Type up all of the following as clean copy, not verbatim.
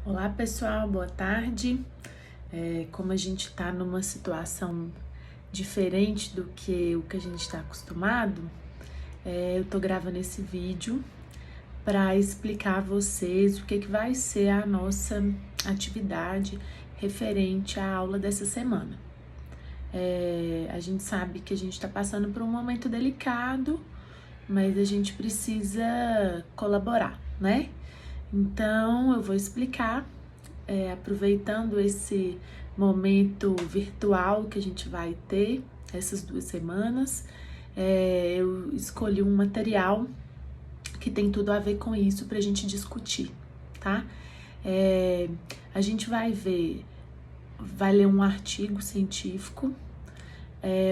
Olá pessoal, boa tarde. Como a gente está numa situação diferente do que o que a gente está acostumado, eu tô gravando esse vídeo para explicar a vocês o que vai ser a nossa atividade referente à aula dessa semana. A gente sabe que a gente está passando por um momento delicado, mas a gente precisa colaborar, né? Então eu vou explicar. Aproveitando esse momento virtual que a gente vai ter essas 2 semanas, eu escolhi um material que tem tudo a ver com isso para a gente discutir, tá? A gente vai ler um artigo científico.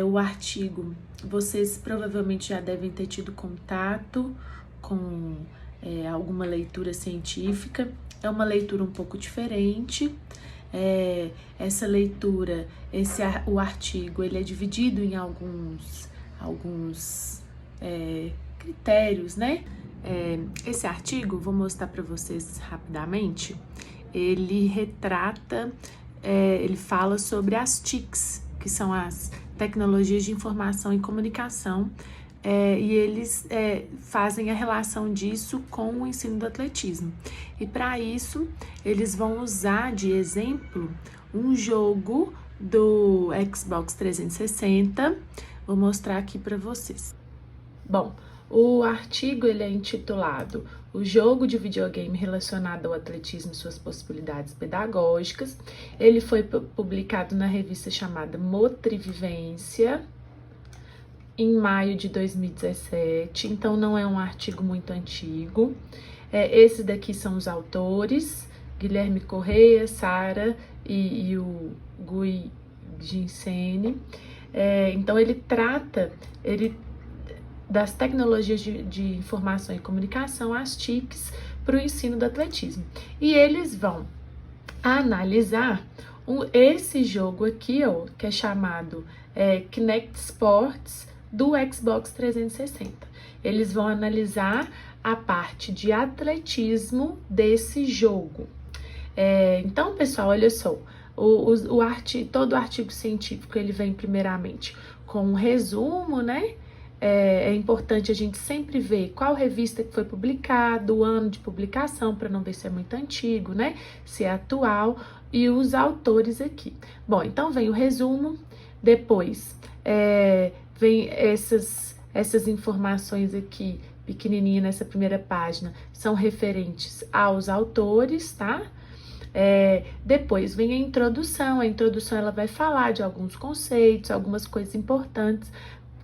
O artigo, vocês provavelmente já devem ter tido contato com alguma leitura científica. É uma leitura um pouco diferente. Essa leitura, o artigo, ele é dividido em alguns critérios, né? Esse artigo, vou mostrar para vocês rapidamente. Ele retrata, ele fala sobre as TICs, que são as tecnologias de informação e comunicação, e eles fazem a relação disso com o ensino do atletismo. E para isso, eles vão usar de exemplo um jogo do Xbox 360. Vou mostrar aqui para vocês. Bom, o artigo ele é intitulado O jogo de videogame relacionado ao atletismo e suas possibilidades pedagógicas. Ele foi publicado na revista chamada Motrivivência, em maio de 2017, então não é um artigo muito antigo. Esses daqui são os autores, Guilherme Correia, Sara e o Gui Ginsene. Então ele trata das tecnologias de informação e comunicação, as TICs, para o ensino do atletismo. E eles vão analisar esse jogo aqui, ó, que é chamado Kinect Sports, do Xbox 360. Eles vão analisar a parte de atletismo desse jogo. Então, pessoal, olha só, todo artigo científico, ele vem primeiramente com um resumo, né? É importante a gente sempre ver qual revista que foi publicado, o ano de publicação, para não ver se é muito antigo, né? Se é atual, e os autores aqui. Bom, então vem o resumo, depois vem essas informações aqui, pequenininha nessa primeira página, são referentes aos autores, tá? Depois vem a introdução ela vai falar de alguns conceitos, algumas coisas importantes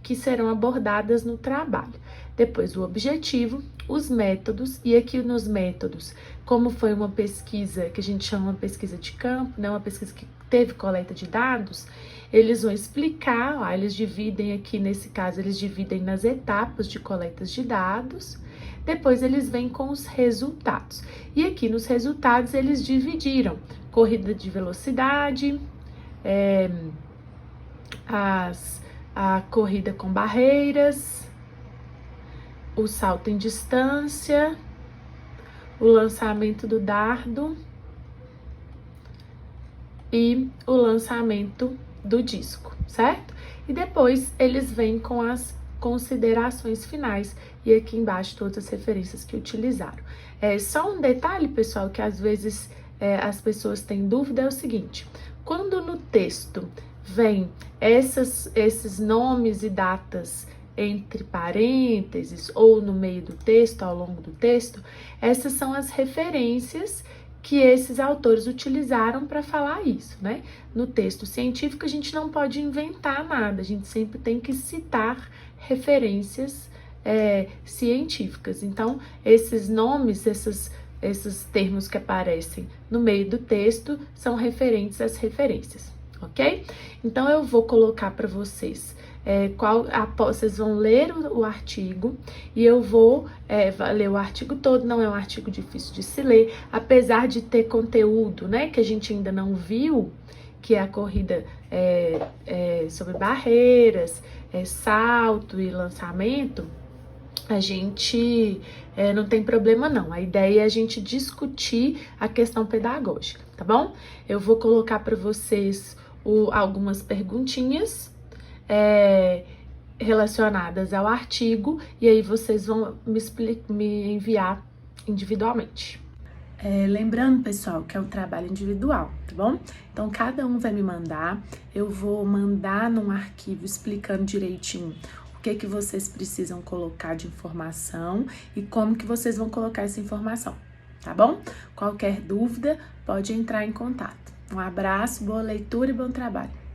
que serão abordadas no trabalho. Depois o objetivo, os métodos, e aqui nos métodos, como foi uma pesquisa que a gente chama de pesquisa de campo, né, uma pesquisa que teve coleta de dados, eles vão explicar, eles dividem aqui, nesse caso, eles dividem nas etapas de coletas de dados. Depois eles vêm com os resultados. E aqui nos resultados eles dividiram corrida de velocidade, a corrida com barreiras, o salto em distância, o lançamento do dardo e o lançamento do disco, certo? E depois eles vêm com as considerações finais e aqui embaixo todas as referências que utilizaram. Só um detalhe, pessoal, que às vezes as pessoas têm dúvida, é o seguinte: quando no texto vem esses nomes e datas entre parênteses ou no meio do texto, ao longo do texto, essas são as referências que esses autores utilizaram para falar isso, né? No texto científico a gente não pode inventar nada, a gente sempre tem que citar referências científicas. Então, esses nomes, esses termos que aparecem no meio do texto são referentes às referências, ok? Então, eu vou colocar para vocês vocês vão ler o artigo e eu vou ler o artigo todo. Não é um artigo difícil de se ler, apesar de ter conteúdo, né, que a gente ainda não viu, que é a corrida sobre barreiras, salto e lançamento. a gente não tem problema não. A ideia é a gente discutir a questão pedagógica, tá bom? Eu vou colocar para vocês algumas perguntinhas relacionadas ao artigo e aí vocês vão me enviar individualmente. Lembrando, pessoal, que é um trabalho individual, tá bom? Então, cada um vai me mandar, eu vou mandar num arquivo explicando direitinho o que vocês precisam colocar de informação e como que vocês vão colocar essa informação, tá bom? Qualquer dúvida, pode entrar em contato. Um abraço, boa leitura e bom trabalho!